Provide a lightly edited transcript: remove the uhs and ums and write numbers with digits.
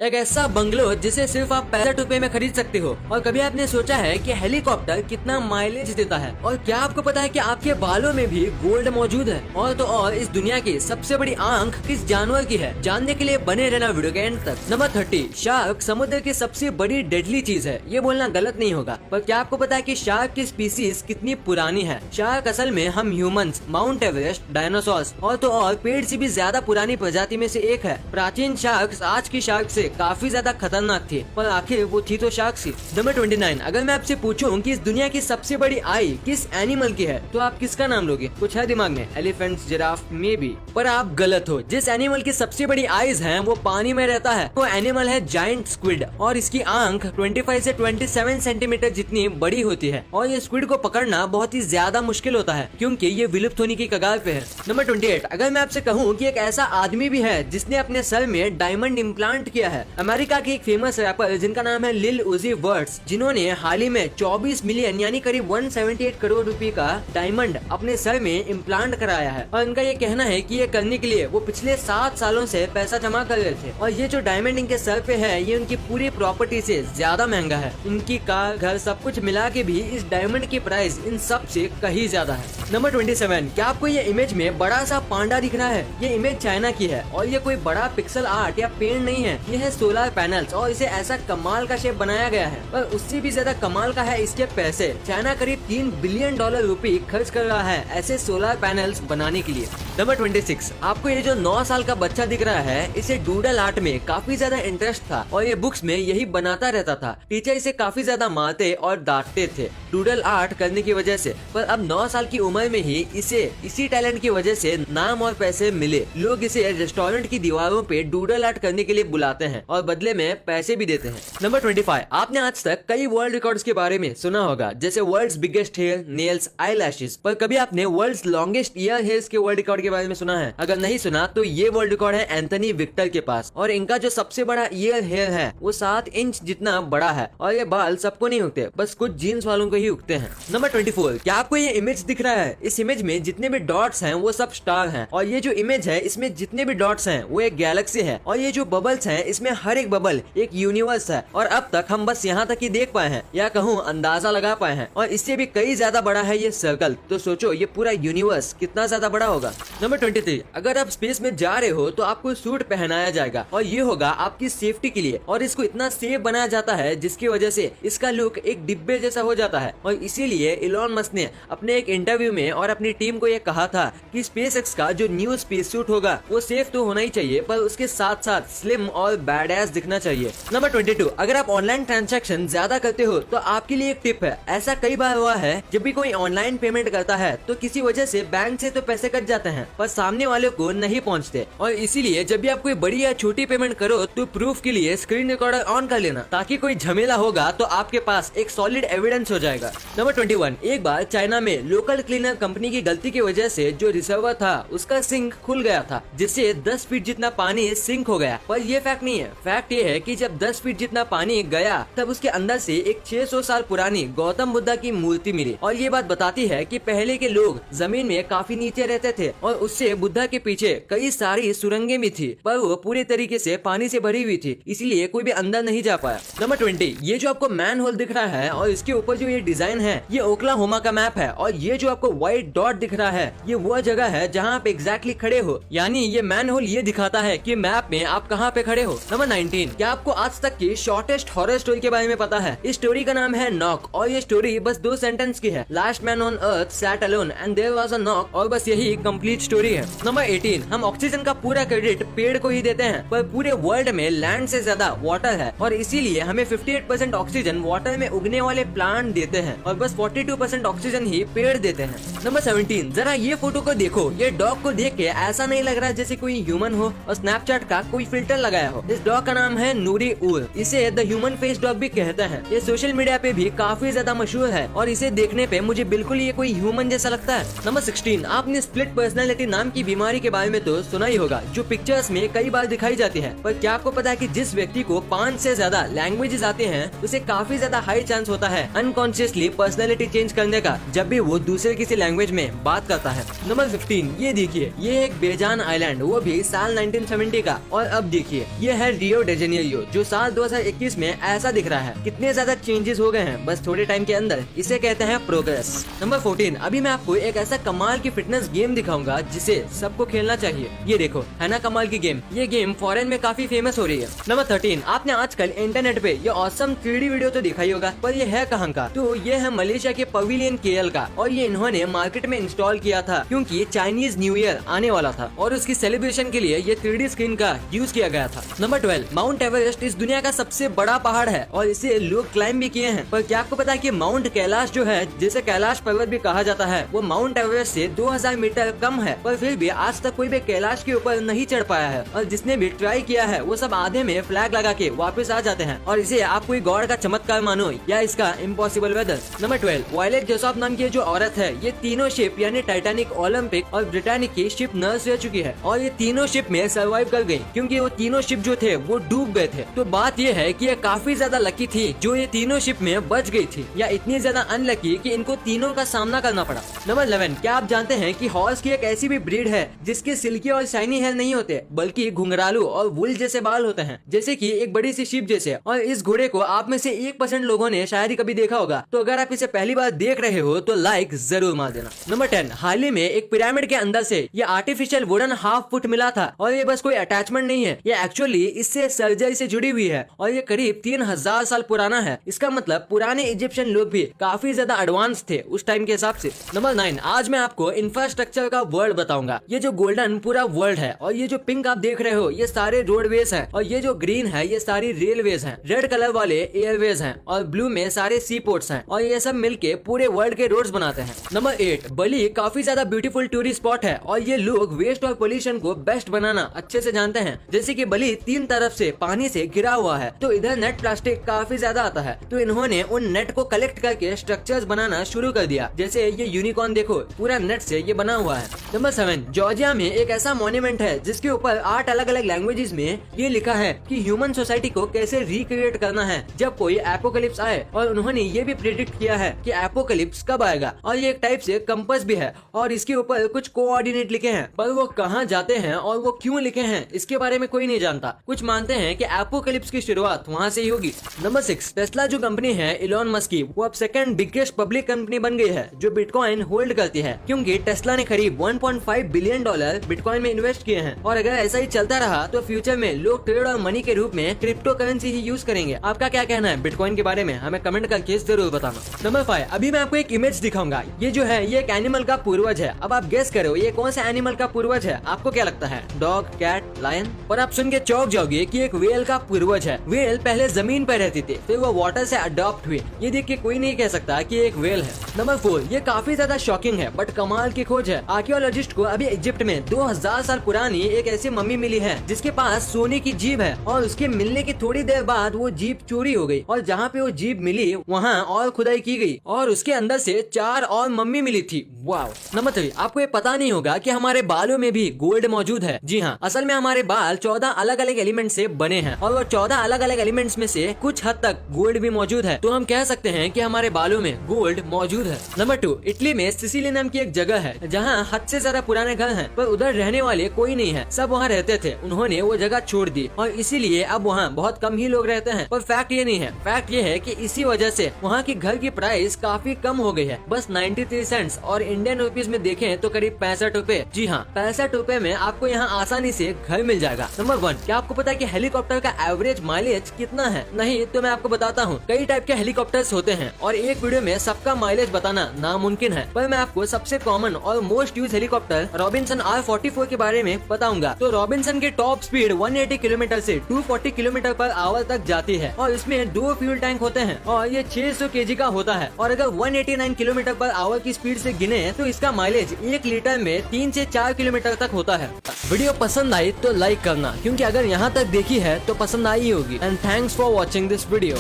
एक ऐसा बंगलो जिसे सिर्फ आप 65 रुपए में खरीद सकते हो। और कभी आपने सोचा है कि हेलीकॉप्टर कितना माइलेज देता है? और क्या आपको पता है कि आपके बालों में भी गोल्ड मौजूद है? और तो और इस दुनिया की सबसे बड़ी आंख किस जानवर की है? जानने के लिए बने रहना वीडियो के एंड तक। नंबर 30, शार्क समुद्र की सबसे बड़ी डेडली चीज है। ये बोलना गलत नहीं होगा, पर क्या आपको पता है कि शार्क की स्पीसीज कितनी पुरानी है? शार्क असल में हम ह्यूमंस, माउंट एवरेस्ट, डायनासोर्स और तो और पेड़ से भी ज्यादा पुरानी प्रजाति में से एक है। प्राचीन शार्क आज की शार्क से काफी ज्यादा खतरनाक थी, पर आखिर वो थी तो शार्क सी। नंबर 29, अगर मैं आपसे पूछूं कि इस दुनिया की सबसे बड़ी आई किस एनिमल की है, तो आप किसका नाम लोगे? कुछ है दिमाग में? Elephants, giraffe, may be. पर आप गलत हो। जिस एनिमल की सबसे बड़ी आईज हैं वो पानी में रहता है। वो एनिमल है जायंट स्क्विड और इसकी आंख 25 से 27 सेंटीमीटर जितनी बड़ी होती है। और ये स्क्विड को पकड़ना बहुत ही ज्यादा मुश्किल होता है क्योंकि ये विलुप्त होने की कगार पे है। नंबर 28, अगर मैं आपसे कहूँ कि एक ऐसा आदमी भी है जिसने अपने सर में डायमंड इम्प्लांट किया है। अमेरिका के एक फेमस रैपर जिनका नाम है लिल उजी वर्ड्स, जिन्होंने हाल ही में 24 मिलियन यानी करीब 178 करोड़ रुपए का डायमंड अपने सर में इम्प्लांट कराया है। और इनका ये कहना है कि ये करने के लिए वो पिछले 7 सालों से पैसा जमा कर रहे थे। और ये जो डायमंड इनके सर पे है ये उनकी पूरी प्रॉपर्टी से ज्यादा महंगा है। इनकी कार, घर सब कुछ मिला के भी इस डायमंड की प्राइस इन सब से कहीं ज्यादा है। नंबर 27, क्या आपको ये इमेज में बड़ा सा पांडा दिख रहा है? ये इमेज चाइना की है और ये कोई बड़ा पिक्सल आर्ट या पेंट नहीं है। ये है सोलर पैनल्स और इसे ऐसा कमाल का शेप बनाया गया है। पर उससे भी ज्यादा कमाल का है इसके पैसे। चाइना करीब $3 बिलियन रुपए खर्च कर रहा है ऐसे सोलर पैनल्स बनाने के लिए। नंबर 26, आपको ये जो 9 साल का बच्चा दिख रहा है, इसे डूडल आर्ट में काफी ज्यादा इंटरेस्ट था और ये बुक्स में यही बनाता रहता था। टीचर इसे काफी ज्यादा मारते और डांटते थे डूडल आर्ट करने की वजह से। पर अब 9 साल की उम्र में ही इसे इसी टैलेंट की वजह से नाम और पैसे मिले। लोग इसे रेस्टोरेंट की दीवारों पे डूडल आर्ट करने के लिए बुलाते हैं और बदले में पैसे भी देते हैं। नंबर 25, आपने आज तक कई वर्ल्ड रिकॉर्ड्स के बारे में सुना होगा, जैसे world's biggest hair, nails, eyelashes. पर कभी आपने वर्ल्ड्स लॉन्गेस्ट ईयर हेयर्स के वर्ल्ड रिकॉर्ड के बारे में सुना है? अगर नहीं सुना तो ये वर्ल्ड रिकॉर्ड है एंथनी विक्टर के पास। और इनका जो सबसे बड़ा ईयर हेयर है वो 7 इंच जितना बड़ा है। और ये बाल सबको नहीं उगते, बस कुछ जीन्स वालों को ही उगते हैं। नंबर 24, क्या आपको ये इमेज दिख रहा है? इस इमेज में जितने भी डॉट्स हैं वो सब स्टार हैं। और ये जो इमेज है इसमें जितने भी डॉट्स हैं वो एक गैलेक्सी है। और ये जो बबल्स हैं इसमें हर एक बबल एक यूनिवर्स है। और अब तक हम बस यहाँ तक ही देख पाए हैं या कहूँ अंदाजा लगा पाए हैं। और इससे भी कई ज्यादा बड़ा है ये सर्कल। तो सोचो ये पूरा यूनिवर्स कितना ज्यादा बड़ा होगा। नंबर 23, अगर आप स्पेस में जा रहे हो तो आपको सूट पहनाया जाएगा और ये होगा आपकी सेफ्टी के लिए। और इसको इतना सेफ बनाया जाता है जिसकी वजह से इसका लुक एक डिब्बे जैसा हो जाता है। और इसीलिए इलॉन मस्क ने अपने एक इंटरव्यू में और अपनी टीम को ये कहा था कि स्पेसएक्स का जो न्यू स्पेस सूट होगा वो सेफ तो होना ही चाहिए, पर उसके साथ साथ स्लिम और बैडएस दिखना चाहिए। नंबर 22, अगर आप ऑनलाइन ट्रांजैक्शन ज्यादा करते हो तो आपके लिए एक टिप है। ऐसा कई बार हुआ है जब भी कोई ऑनलाइन पेमेंट करता है तो किसी वजह से बैंक से तो पैसे कट जाते हैं पर सामने वाले को नहीं पहुंचते। और इसीलिए जब भी आप कोई बड़ी या छोटी पेमेंट करो तो प्रूफ के लिए स्क्रीन रिकॉर्डर ऑन कर लेना, ताकि कोई झमेला होगा तो आपके पास एक सॉलिड एविडेंस हो जाएगा। नंबर 21, एक बार चाइना में लोकल क्लीनर कंपनी की गलती की वजह से जो रिजर्वर था उसका सिंक खुल गया था, जिससे 10 फीट जितना पानी सिंक हो गया। पर ये फैक्ट नहीं है। फैक्ट ये है कि जब 10 फीट जितना पानी गया तब उसके अंदर से एक 600 साल पुरानी गौतम बुद्धा की मूर्ति मिली। और ये बात बताती है कि पहले के लोग जमीन में काफी नीचे रहते थे और उससे बुद्धा के पीछे कई सारी सुरंगें भी थी, पर वो पूरी तरीके से पानी से भरी हुई थी, इसलिए कोई भी अंदर नहीं जा पाया। नंबर 20, ये जो आपको मैन होल दिख रहा है और इसके ऊपर जो ये डिजाइन है ये ओक्लाहोमा का मैप है। और ये जो आपको व्हाइट डॉट दिख रहा है ये वो जगह है जहाँ आप एग्जैक्टली खड़े हो, यानी ये मैन होल ये दिखाता है कि मैप में आप कहाँ पे खड़े हो। नंबर 19, क्या आपको आज तक की शॉर्टेस्ट हॉरर स्टोरी के बारे में पता है? इस स्टोरी का नाम है नॉक और ये स्टोरी बस 2 सेंटेंस की है। Last man on earth sat alone and there was a knock, और बस यही कंप्लीट स्टोरी है। नंबर 18, हम ऑक्सीजन का पूरा क्रेडिट पेड़ को ही देते हैं, पर पूरे वर्ल्ड में लैंड से ज्यादा वाटर है और इसीलिए हमें 58% ऑक्सीजन वाटर में उगने वाले प्लांट देते हैं और बस 42% ऑक्सीजन ही पेड़ देते हैं। नंबर 17, जरा ये फोटो को देखो। ये डॉग को देख के ऐसा नहीं लग रहा जैसे कोई ह्यूमन हो और स्नैपचैट का कोई फिल्टर लगाया हो। इस डॉग का नाम है नूरी उर। इसे द ह्यूमन फेस डॉग भी कहते हैं। ये सोशल मीडिया पे भी काफी ज्यादा मशहूर है और इसे देखने पे मुझे बिल्कुल ये कोई ह्यूमन जैसा लगता है। नंबर 16, आपने स्प्लिट पर्सनैलिटी नाम की बीमारी के बारे में तो सुना ही होगा, जो पिक्चर्स में कई बार दिखाई जाती है। पर क्या आपको पता है कि जिस व्यक्ति को 5 से ज्यादा लैंग्वेजेस आते हैं उसे काफी ज्यादा हाई चांस होता है अनकॉन्शियसली पर्सनैलिटी चेंज करने का जब भी वो दूसरे किसी लैंग्वेज में बात करता है। नंबर 15, ये देखिए, ये एक बेजान आइलैंड, वो भी साल 1970 का। और अब देखिए, ये है है रियो डी जेनेरियो, जो साल 2021 में ऐसा दिख रहा है। कितने ज्यादा चेंजेस हो गए हैं बस थोड़े टाइम के अंदर, इसे कहते हैं प्रोग्रेस। नंबर 14, अभी मैं आपको एक ऐसा कमाल की फिटनेस गेम दिखाऊंगा जिसे सबको खेलना चाहिए। ये देखो, है ना कमाल की गेम। ये गेम फॉरेन में काफी फेमस हो रही है। नंबर 13, आपने आजकल इंटरनेट पे ये ऑसम 3D वीडियो तो दिखाई होगा, पर ये है कहाँ का? तो ये है मलेशिया के पवेलियन KL का, और ये इन्होंने मार्केट में इंस्टॉल किया था क्योंकि चाइनीज न्यू ईयर आने वाला था और उसकी सेलिब्रेशन के लिए ये 3D स्क्रीन का यूज किया गया था। नंबर 12, माउंट एवरेस्ट इस दुनिया का सबसे बड़ा पहाड़ है और इसे लोग क्लाइंब भी किए हैं। पर क्या आपको पता है कि माउंट कैलाश जो है, जिसे कैलाश पर्वत भी कहा जाता है, वो माउंट एवरेस्ट से 2000 मीटर कम है, पर फिर भी आज तक कोई भी कैलाश के ऊपर नहीं चढ़ पाया है। और जिसने भी ट्राई किया है वो सब आधे में फ्लैग लगा के वापस आ जाते हैं, और इसे आप कोई गॉड का चमत्कार मानो या इसका impossible weather. Number 12, Violet Joseph नाम की जो औरत है, ये तीनों शिप यानी टाइटैनिक, ओलंपिक और ब्रिटानिक की शिप नर्स रह चुकी है, और ये तीनों शिप में सर्वाइव कर गई क्योंकि वो तीनों शिप जो थे वो डूब गए थे। तो बात ये है कि ये काफी ज्यादा लकी थी जो ये तीनों शिप में बच गई थी, या इतनी ज्यादा अनलकी कि इनको तीनों का सामना करना पड़ा। नंबर 11, क्या आप जानते हैं कि हॉर्स की एक ऐसी भी ब्रीड है जिसके सिल्की और शाइनी हेयर नहीं होते, बल्कि घुंघरालू और वुल जैसे बाल होते हैं, जैसे कि एक बड़ी सी शिप जैसे। और इस घोड़े को आप में से 1% लोगों ने शायद ही कभी देखा होगा। तो अगर आप इसे पहली बार देख रहे हो तो लाइक जरूर मार देना। नंबर 10, हाल ही में एक पिरामिड के अंदर से ये आर्टिफिशियल वुडन हाफ फुट मिला था, और ये बस कोई अटैचमेंट नहीं है, ये एक्चुअली इससे सर्जरी से जुड़ी हुई है, और ये करीब 3000 साल पुराना है। इसका मतलब पुराने इजिप्शियन लोग भी काफी ज्यादा एडवांस थे उस टाइम के हिसाब से। नंबर 9, आज मैं आपको इंफ्रास्ट्रक्चर का वर्ल्ड बताऊंगा। ये जो गोल्डन पूरा वर्ल्ड है, और ये जो पिंक आप देख रहे हो ये सारे रोडवेज हैं, और ये जो ग्रीन है ये सारी रेलवेज हैं, रेड कलर वाले एयरवेज हैं, और ब्लू में सारे सी पोर्ट्स हैं, और ये सब मिलके पूरे वर्ल्ड के रोड्स बनाते हैं। नंबर 8, बली काफी ज्यादा ब्यूटीफुल टूरिस्ट स्पॉट है, और ये लोग वेस्ट और पोल्यूशन को बेस्ट बनाना अच्छे से जानते हैं। जैसे कि बली 3 तरफ से पानी से घिरा हुआ है, तो इधर नेट प्लास्टिक काफी ज्यादा आता है, तो इन्होंने उन नेट को कलेक्ट करके स्ट्रक्चर्स बनाना शुरू कर दिया। जैसे ये यूनिकॉर्न देखो, पूरा नेट से ये बना हुआ है। नंबर 7, जॉर्जिया में एक ऐसा मॉन्यूमेंट है जिसके ऊपर 8 अलग अलग लैंग्वेजेस में ये लिखा है कि ह्यूमन सोसाइटी को कैसे रिक्रिएट करना है जब कोई एपोकलिप्स आए, और उन्होंने ये भी प्रेडिक्ट किया है कि एपोकलिप्स कब आएगा। और ये एक टाइप से कंपास भी है, और इसके ऊपर कुछ कोऑर्डिनेट लिखे हैं, पर वो कहाँ जाते हैं और वो क्यों लिखे हैं इसके बारे में कोई नहीं जानता। कुछ मानते हैं कि एपोकलिप्स की शुरुआत वहाँ से ही होगी। नंबर 6, टेस्ला जो कंपनी है इलॉन मस्क की, वो अब सेकंड बिगेस्ट पब्लिक कंपनी बन गई है जो बिटकॉइन होल्ड करती है, क्योंकि टेस्ला ने करीब $1.5 बिलियन बिटकॉइन में इन्वेस्ट किए हैं। और अगर ऐसा ही चलता रहा तो फ्यूचर में लोग ट्रेड और मनी के रूप में क्रिप्टो करेंसी ही यूज करेंगे। आपका क्या कहना है बिटकॉइन के बारे में, हमें कमेंट करके जरूर बताना। नंबर 5, अभी मैं आपको एक इमेज दिखाऊंगा। ये जो है ये एक एनिमल का पूर्वज है। अब आप गेस करो ये कौन सा एनिमल का पूर्वज है, आपको क्या लगता है? Dog, cat, lion? और आप सुन के चौंक जाओगे कि एक व्हेल का पूर्वज है। व्हेल पहले जमीन पर रहती थी, फिर वो वाटर से अडॉप्ट हुई। ये देख के कोई नहीं कह सकता कि एक व्हेल है। नंबर 4, ये काफी ज्यादा शॉकिंग है बट कमाल की खोज है। आर्कियोलॉजिस्ट को अभी इजिप्ट में 2000 साल पुरानी एक ऐसी मम्मी मिली है जिसके पास सोने की जीभ है, और उसके मिलने की थोड़ी देर बाद वो जीभ चोरी हो गई, और जहाँ पे वो जीभ मिली वहाँ और खुदाई की गई, और उसके अंदर से 4 और मम्मी मिली थी। वाव। नंबर 3, आपको ये पता नहीं होगा कि हमारे बालों में भी गोल्ड मौजूद है। जी हाँ, असल में हमारे बाल 14 अलग अलग एलिमेंट से बने हैं, और वो 14 अलग अलग एलिमेंट्स में से कुछ हद तक गोल्ड भी मौजूद है। तो हम कह सकते हैं कि हमारे बालों में गोल्ड मौजूद है। नंबर 2, इटली में सिसिली नाम की एक जगह है जहाँ हद से ज्यादा पुराने घर हैं, पर उधर रहने वाले कोई नहीं है, सब वहाँ रहते थे। उन्होंने वो जगह छोड़ दी, और इसीलिए अब वहाँ बहुत कम ही लोग रहते हैं। पर फैक्ट ये नहीं है, फैक्ट ये है कि इसी वजह से वहाँ की घर की प्राइस काफी कम हो गई है, बस 93 सेंट्स, और इंडियन रुपीज में देखें तो करीब 65 रुपए। जी हाँ, 65 रुपए में आपको यहाँ आसानी से घर मिल जाएगा। नंबर 1, क्या आपको पता है कि हेलीकॉप्टर का एवरेज माइलेज कितना है? नहीं तो मैं आपको बताता हूँ। कई टाइप के हेलीकॉप्टर्स होते हैं, और एक वीडियो में सबका माइलेज बताना नामुमकिन है, पर मैं आपको सबसे कॉमन और most use helicopter Robinson R44 के बारे में बताऊंगा। तो रॉबिन्सन की टॉप स्पीड 180 किलोमीटर से 240 किलोमीटर पर आवर तक जाती है, और इसमें 2 फ्यूल टैंक होते हैं, और ये 600 kg का होता है। और अगर 189 किलोमीटर पर आवर की स्पीड से गिने तो इसका माइलेज 1 लीटर में 3 से 4 किलोमीटर तक होता है। वीडियो पसंद आई तो लाइक करना, क्योंकि अगर यहाँ तक देखी है तो पसंद आई होगी। And thanks for watching this video.